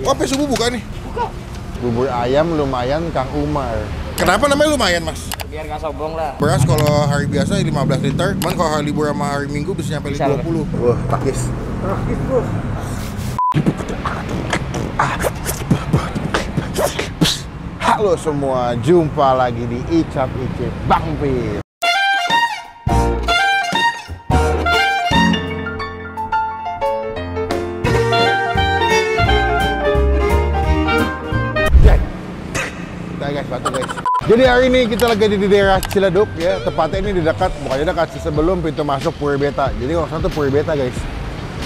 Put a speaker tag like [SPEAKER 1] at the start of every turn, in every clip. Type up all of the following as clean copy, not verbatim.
[SPEAKER 1] Oh, sampai subuh buka nih?
[SPEAKER 2] Buka.
[SPEAKER 3] Bubur ayam lumayan Kang Umar.
[SPEAKER 1] Kenapa namanya lumayan, Mas?
[SPEAKER 2] Biar nggak sombong lah.
[SPEAKER 1] Beras kalau hari biasa 15 liter, cuman kalau hari libur sama hari Minggu bisa nyampe 20. Wah, takis. Takis, Bos.
[SPEAKER 3] Halo semua, jumpa lagi di Icap Icip Bang Pil. Jadi hari ini kita lagi di daerah Ciledug ya, tepatnya ini di dekat, bukannya dekat sih, sebelum pintu masuk Puri Beta. Jadi kalau sana tuh Puri Beta guys.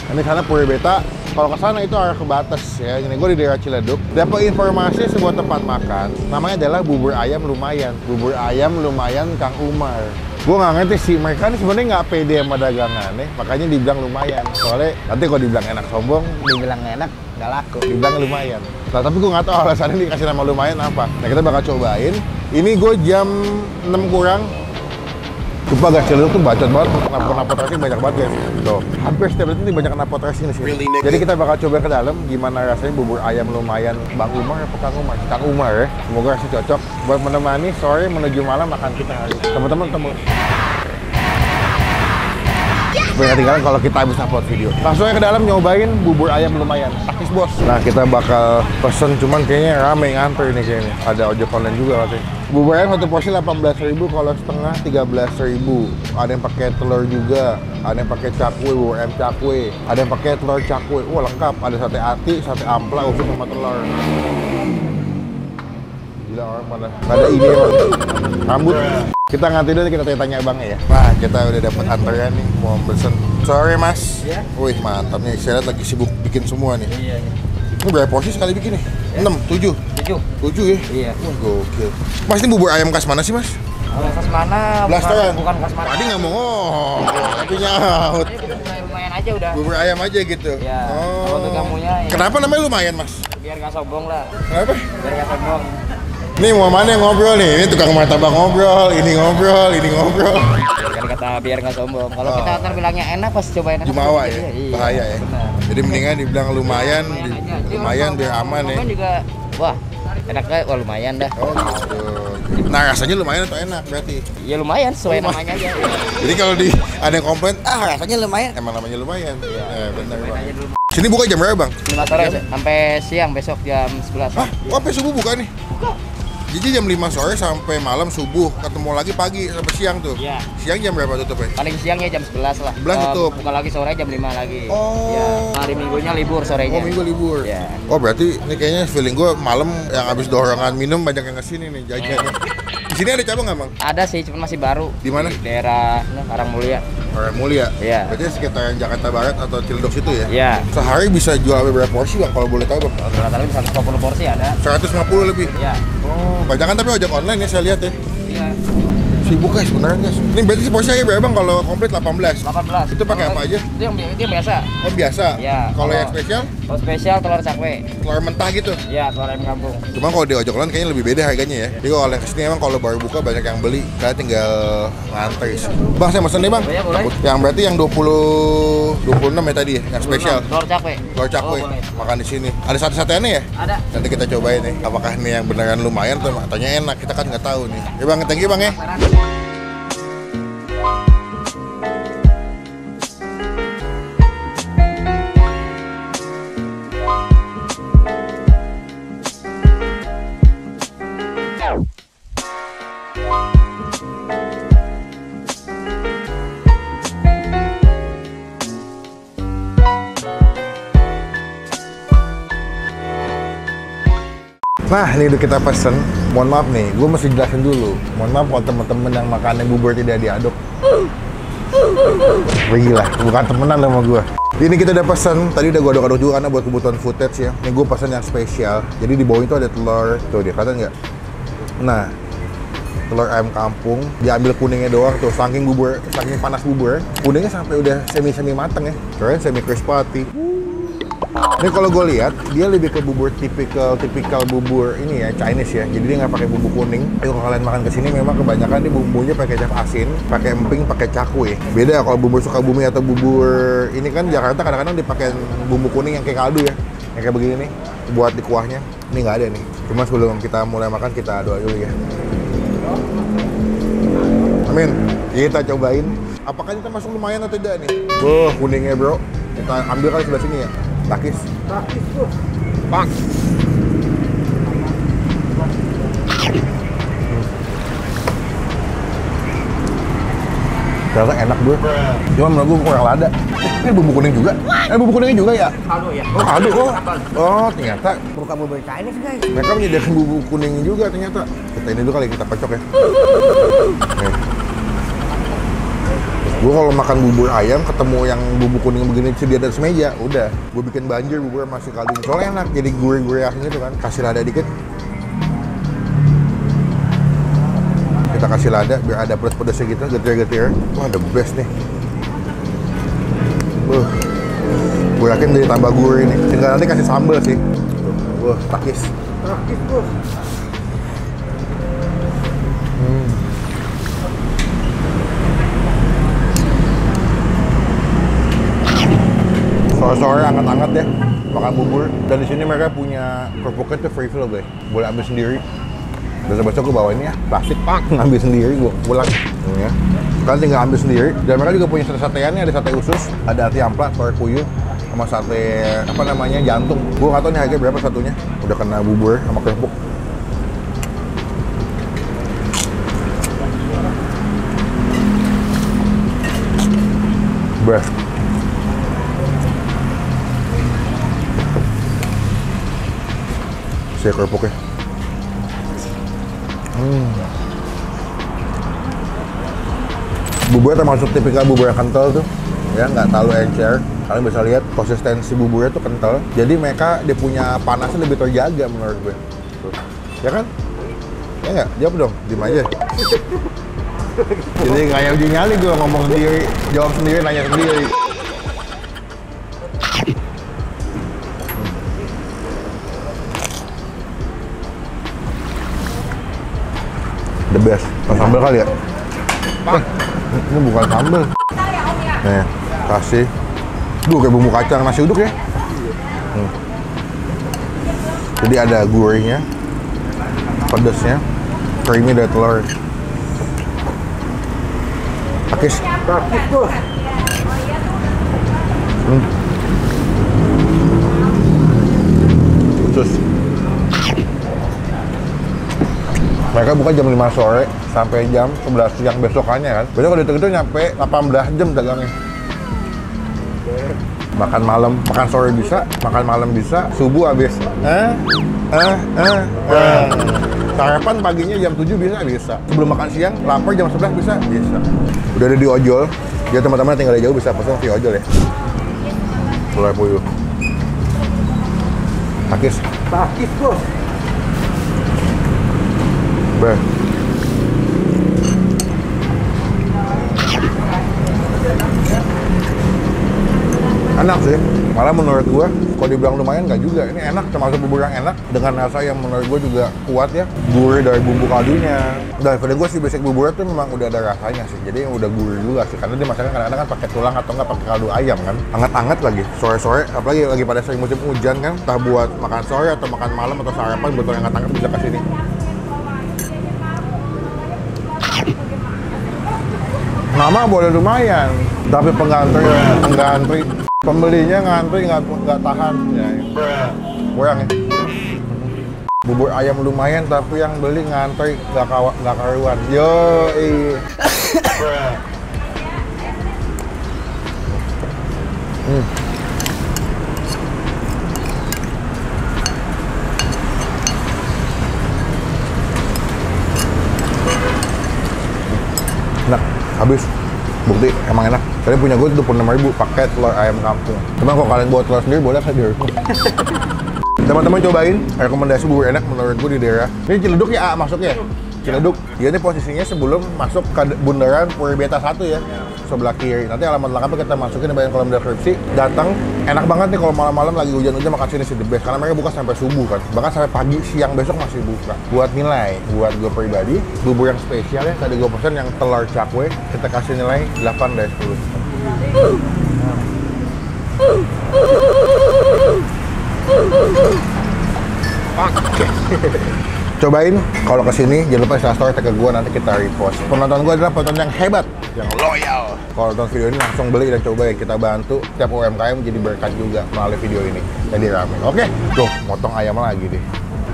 [SPEAKER 3] Ini sana Puri Beta. Kalau ke sana itu arah ke Batas ya. Ini gue di daerah Ciledug. Dapat informasi sebuah tempat makan, namanya adalah Bubur Ayam Lumayan. Bubur Ayam Lumayan Kang Umar. Gue nggak ngerti sih, mereka ini sebenarnya nggak pede sama dagangan nih, makanya dibilang lumayan. Soalnya nanti kalau dibilang enak sombong,
[SPEAKER 2] Dibilang enak, nggak laku.
[SPEAKER 3] dibilang lumayan. Nah, tapi gue nggak tahu alasannya dikasih nama lumayan apa. Nah, kita bakal cobain. Ini gue jam 6 kurang. Coba guys, Ciledug tuh bacot banget, knalpot racing banyak banget guys. Tuh, hampir setiap detik ini banyak knalpot racing di sini.
[SPEAKER 1] Really,
[SPEAKER 3] Jadi kita bakal coba ke dalam gimana rasanya bubur ayam lumayan Bang Umar apa Kang Umar? Kang Umar ya. Semoga rasanya cocok buat menemani sore menuju malam makan kita hari. Teman-teman ketemu. Supaya ketinggalan kalau kita habis upload video. Langsung aja ke dalam nyobain bubur ayam lumayan. Takis bos. Nah, kita bakal pesen, cuman kayaknya rame ngantri nih kayaknya. Ada ojek online juga katanya. Bubur ayam satu porsi 18.000, kalau setengah 13.000. Ada yang pakai telur juga, ada yang pakai cakwe, bubur ayam cakwe, ada yang pakai telur cakwe. Wah, lengkap. Ada sate ati, sate ampla, usus sama telur. Gila orang pada ada ini rambut. Kita ngantri dulu, kita tanya abangnya ya. Nah, kita udah dapat antrean nih, mau pesen. Sorry mas.
[SPEAKER 2] Ya.
[SPEAKER 3] Wih, mantap nih. Saya lihat lagi sibuk bikin semua nih.
[SPEAKER 2] Iya.
[SPEAKER 3] Ini berapa porsi sekali bikin nih?
[SPEAKER 2] Ya.
[SPEAKER 3] 6, 7? 7 ya?
[SPEAKER 2] Iya.
[SPEAKER 3] Wah, gokil. Mas, ini bubur ayam khas mana sih mas?
[SPEAKER 2] Kalau khas mana?
[SPEAKER 3] Blasteran?
[SPEAKER 2] Bukan khas mana.
[SPEAKER 3] Tadi nggak mau ngomong, tapi nyaut.
[SPEAKER 2] Ini lumayan aja udah.
[SPEAKER 3] Bubur ayam aja gitu?
[SPEAKER 2] Ya. Kalau untuk kamunya ya.
[SPEAKER 1] Kenapa namanya lumayan, Mas?
[SPEAKER 2] Biar nggak sombong lah.
[SPEAKER 3] Kenapa?
[SPEAKER 2] Biar nggak sombong.
[SPEAKER 3] Nih mau mana yang ngobrol nih? Ini tukang martabak ngobrol, ini ngobrol, ini ngobrol.
[SPEAKER 2] Kan kata biar nggak sombong. Kalau kita ntar bilangnya enak, pas cobain enak.
[SPEAKER 3] Jumawa ya?
[SPEAKER 2] Iya,
[SPEAKER 3] Bahaya ya?
[SPEAKER 2] benar.
[SPEAKER 3] Jadi mendingan dibilang lumayan,
[SPEAKER 2] Aja. Jadi
[SPEAKER 3] lumayan
[SPEAKER 2] kalau
[SPEAKER 3] biar aman ya.
[SPEAKER 2] ngomongin juga, wah enak kayak, wah lumayan dah.
[SPEAKER 3] Oh gitu. Nah, rasanya lumayan atau enak berarti?
[SPEAKER 2] Ya lumayan, sesuai namanya aja.
[SPEAKER 3] Jadi kalau ada yang komplain, rasanya lumayan. Emang namanya lumayan. Benar bang.
[SPEAKER 2] Aja dulu.
[SPEAKER 3] Sini buka jam berapa bang?
[SPEAKER 2] 5 sore sampai siang, besok jam 11.
[SPEAKER 3] Hah? Kok sampai subuh buka nih?
[SPEAKER 2] Buka.
[SPEAKER 3] Jadi jam 5 sore sampai malam subuh, ketemu lagi pagi sampai siang tuh.
[SPEAKER 2] Iya.
[SPEAKER 3] Siang jam berapa tutupnya?
[SPEAKER 2] Paling siangnya jam 11 lah.
[SPEAKER 3] 11 tutup.
[SPEAKER 2] Buka lagi sore jam 5 lagi.
[SPEAKER 3] Oh.
[SPEAKER 2] Ya, hari Minggunya libur sorenya.
[SPEAKER 3] Oh, minggu libur.
[SPEAKER 2] Iya.
[SPEAKER 3] Oh, berarti ini kayaknya feeling gue malam yang habis dorongan minum banyak yang kesini nih jajannya. Di sini ada cabang nggak bang?
[SPEAKER 2] Ada sih, cuman masih baru.
[SPEAKER 3] Di mana?
[SPEAKER 2] Di daerah Karangmulia.
[SPEAKER 3] Orang Mulia.
[SPEAKER 2] Iya.
[SPEAKER 3] Berarti sekitaran Jakarta Barat atau Ciledug situ ya?
[SPEAKER 2] Iya.
[SPEAKER 3] Sehari bisa jual berapa porsi bang kalau boleh tahu bang?
[SPEAKER 2] Rata-rata bisa 150 porsi ada.
[SPEAKER 3] 150 lebih?
[SPEAKER 2] Iya.
[SPEAKER 3] Oh, banyak kan tapi ojek online ya saya lihat ya.
[SPEAKER 2] Iya.
[SPEAKER 3] Sibuk guys, beneran guys. Ini berarti porsinya berapa bang kalau komplit 18?
[SPEAKER 2] 18.
[SPEAKER 3] Itu pakai apa aja?
[SPEAKER 2] Itu yang biasa.
[SPEAKER 3] Oh biasa?
[SPEAKER 2] Iya.
[SPEAKER 3] Kalau yang spesial?
[SPEAKER 2] Kalau spesial telur cakwe.
[SPEAKER 3] Telur mentah gitu?
[SPEAKER 2] Iya, telur ayam kampung.
[SPEAKER 3] Cuma kalau di ojek online kayaknya lebih beda harganya ya. Jadi kalau yang kesini emang kalau baru buka banyak yang beli, kalian tinggal ngantri sih. Bang, saya pesen nih bang.
[SPEAKER 2] Boleh, boleh.
[SPEAKER 3] Yang berarti yang 26 ya tadi ya, yang spesial.
[SPEAKER 2] Telur cakwe.
[SPEAKER 3] Telur cakwe,
[SPEAKER 2] Oh, boleh.
[SPEAKER 3] makan di sini. Ada sate-sateannya ya?
[SPEAKER 2] Ada.
[SPEAKER 3] Nanti kita cobain nih, apakah ini yang beneran lumayan atau katanya enak, kita kan nggak tahu nih. Ya bang, thank you bang ya. Nah, ini udah kita pesen. Mohon maaf nih, gue mesti jelasin dulu. Mohon maaf kalau temen-temen yang makannya bubur tidak diaduk. Pergilah, bukan temenan sama gue. Ini kita udah pesen, tadi udah gue aduk-aduk juga karena buat kebutuhan footage ya. Ini gue pesen yang spesial. Jadi di bawah itu ada telur, tuh dia, kelihatan nggak? Nah, telur ayam kampung, diambil kuningnya doang tuh, saking panas bubur, kuningnya sampai udah semi mateng ya. Keren, semi crispy. Ini kalau gue lihat dia lebih ke bubur tipikal bubur ini ya, Chinese ya. Jadi dia nggak pakai bumbu kuning. Kalau kalian makan kesini memang kebanyakan dia bumbunya pakai kecap asin, pakai emping, pakai cakwe. Beda kalau bubur Sukabumi atau bubur ini kan Jakarta kadang-kadang dipakai bumbu kuning yang kayak kaldu ya. yang kayak begini nih buat di kuahnya. Ini nggak ada nih. Cuma sebelum kita mulai makan kita doa dulu ya. Amin. Kita cobain. Apakah kita masuk lumayan atau tidak nih? Kuningnya bro. Kita ambil kali sebelah sini ya. Takis bro. Bang. Ternyata enak bro. Cuma menurut gue kurang lada. Ini bumbu kuning juga. Bumbu kuningnya juga ya?
[SPEAKER 2] Kaldu ya.
[SPEAKER 3] Oh kaldu oh. Oh ternyata.
[SPEAKER 2] Bukan bubur Chinese guys.
[SPEAKER 3] Mereka menyediakan bumbu kuningnya juga ternyata. Kita ini dulu kali kita kocok ya. Gue kalau makan bubur ayam ketemu yang bumbu kuning begini di atas meja, udah. Gue bikin banjir bubur masih kaldu. Soalnya enak, jadi gurih-gurih asin gitu kan. Kasih lada dikit. Kita kasih lada biar ada pedas-pedasnya gitu, getir-getir. Wah, the best nih. Gue yakin jadi tambah gurih nih. Tinggal nanti kasih sambal sih. Wah, takis. Takis, bos. Sore-sore anget-anget ya, makan bubur. Dan di sini mereka punya kerupuknya tuh free fill guys. Boleh ambil sendiri. Besok-besok gue bawa ini ya, plastik pak, ngambil sendiri gue pulang. Ya. Kalian tinggal ambil sendiri. Dan mereka juga punya sate-sateannya, ada sate usus, ada ati ampla, telur puyuh, sama sate apa namanya jantung. Gue nggak tahu nih harga berapa satunya. Udah kena bubur sama kerupuk. Best. Si kerupuknya. Buburnya termasuk tipikal bubur yang kental tuh, ya nggak terlalu encer. Kalian bisa lihat konsistensi buburnya tuh kental. Jadi mereka dia punya panasnya lebih terjaga menurut gue. Tuh. Ya kan? Ya nggak? Jawab dong, diem aja. Jadi kayak uji nyali gue ngomong sendiri, jawab sendiri, nanya sendiri. The best. Sambal kali ya? Ini bukan sambal. Nih, kasih. Kayak bumbu kacang nasi uduk ya? Jadi ada gurihnya, pedasnya, creamy dari telur. Takis. Takis tuh. Khusus. Mereka buka jam 5 sore sampai jam 11 siang besokannya kan. Besok kalau itu nyampe 18 jam dagangnya. Makan malam, makan sore bisa, makan malam bisa, subuh habis. Sarapan paginya jam 7 bisa. Sebelum makan siang, lapar jam 11 bisa. Udah ada di ojol. Jadi teman-teman tinggal jauh bisa pesan di ojol ya. Telur puyuh. Takis. Takis bos. Enak sih, malah menurut gua kalau dibilang lumayan nggak juga. Ini enak, termasuk bubur yang enak dengan rasa yang menurut gua juga kuat ya, gurih dari bumbu kaldunya. Dan pada gua sih basic buburnya tuh memang udah ada rasanya sih, jadi udah gurih juga sih. Karena dia masaknya kadang-kadang kan pakai tulang atau nggak pakai kaldu ayam kan, hangat-hangat lagi, sore-sore, apalagi lagi pada sering musim hujan kan, entah buat makan sore atau makan malam atau sarapan, betul yang hangat-hangat bisa ke sini. Nama boleh lumayan, tapi penggantri, pembelinya ngantri nggak tahan. Ya. Kurang ya. Bubur ayam lumayan, tapi yang beli ngantri nggak karuan. Yo, Enak, habis. Bukti, emang enak. Tadi punya gue 26.000 pakai telur ayam kampung. Cuma kalau kalian buat telur sendiri boleh kan di rumah. Teman-teman cobain, rekomendasi bubur enak menurut gue di daerah. Ini Ciledug ya, masuknya? Ciledug. Ya, ini posisinya sebelum masuk ke bundaran Puri Beta 1 ya. Sebelah kiri. Nanti alamat lengkapnya kita masukin di bagian kolom deskripsi. Datang, enak banget nih kalau malam-malam lagi hujan-hujan makan sini sih the best. Karena mereka buka sampai subuh kan. Bahkan sampai pagi, siang besok masih buka. Buat nilai, buat gue pribadi, bubur yang spesial ya. Tadi gue pesen yang telur cakwe, kita kasih nilai 8 dari 10. Oke. Cobain kalau kesini jangan lupa share story tag ke gue, nanti kita repost. Penonton gue adalah penonton yang hebat, yang loyal. Kalau nonton video ini langsung beli dan coba ya, kita bantu setiap UMKM jadi berkat juga melalui video ini. Jadi rame. Oke, tuh motong ayam lagi deh.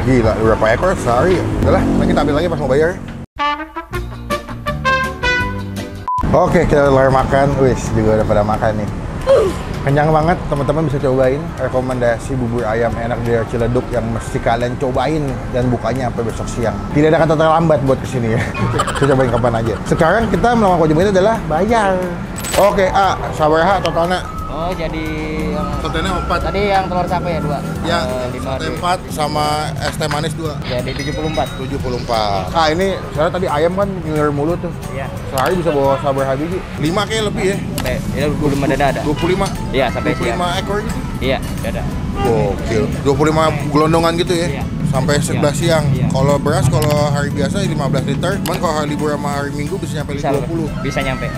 [SPEAKER 3] Gila, berapa ekor sehari ya? Udahlah, nanti kita ambil lagi pas mau bayar. Oke, kita mulai makan. Wis, juga udah pada makan nih. Kenyang banget, teman-teman bisa cobain. Rekomendasi bubur ayam enak dari Ciledug yang mesti kalian cobain dan bukanya sampai besok siang. Tidak ada kata terlambat buat kesini ya. Kita cobain kapan aja. Sekarang kita melakukan kewajiban itu adalah bayar. Oke, sabarha totalnya.
[SPEAKER 2] Oh, jadi yang
[SPEAKER 1] Totalnya 4.
[SPEAKER 2] tadi yang telur sapi ya 2.
[SPEAKER 1] Ya,
[SPEAKER 2] 5
[SPEAKER 1] sate 4 sama es teh manis 2.
[SPEAKER 2] Jadi 74.
[SPEAKER 1] 74.
[SPEAKER 3] Ini soalnya tadi ayam kan ngiler mulu tuh.
[SPEAKER 2] Iya.
[SPEAKER 3] Sehari bisa bawa sabarha biji.
[SPEAKER 1] 5 kayak lebih ya.
[SPEAKER 2] Ya 25 dada ada.
[SPEAKER 1] 25.
[SPEAKER 2] Iya, sampai siang.
[SPEAKER 1] 25 ekor gitu.
[SPEAKER 2] Iya, dada.
[SPEAKER 1] Gokil. 25 gelondongan gitu ya.
[SPEAKER 2] Iya.
[SPEAKER 1] Sampai 11 siang.
[SPEAKER 2] Iya.
[SPEAKER 1] Kalau beras kalau hari biasa 15 liter, cuman kalau hari libur sama hari Minggu bisa nyampe 20.
[SPEAKER 2] Bisa nyampe.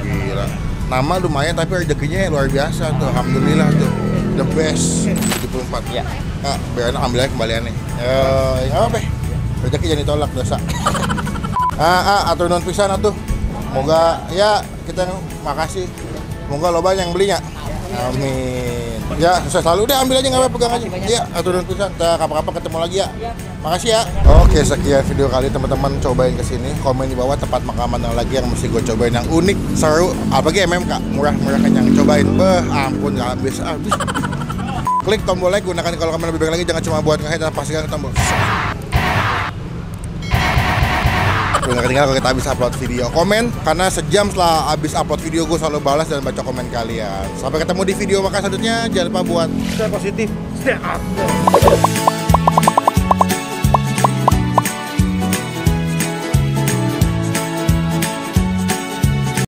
[SPEAKER 1] Gila. Nama lumayan tapi rezekinya luar biasa tuh. Alhamdulillah tuh. The best. 74.
[SPEAKER 2] Iya.
[SPEAKER 1] Biar enak ambil aja kembaliannya. Apa? Rezeki jangan ditolak dosa. Atur non pisan atuh. Moga ya kita makasih. Moga loba yang belinya. Amin. Ya, sukses selalu. Udah ambil aja nggak apa-apa, pegang aja. Iya, atur non pisan. Kita kapan-kapan ketemu lagi ya. Makasih ya. Oke, sekian video kali teman-teman, cobain kesini. Komen di bawah tempat makanan yang lagi yang mesti gue cobain yang unik, seru. Apalagi MMK, murah-murah kenyang. Cobain, ampun nggak habis. Klik tombol like, gunakan kalau kamu lebih baik lagi. Jangan cuma buat nge-hate, dan pastikan tombol nggak ketinggalan kalau kita habis upload video. Komen, karena sejam setelah habis upload video gue selalu balas dan baca komen kalian. Sampai ketemu di video maka selanjutnya. Jangan lupa buat stay positif, stay up.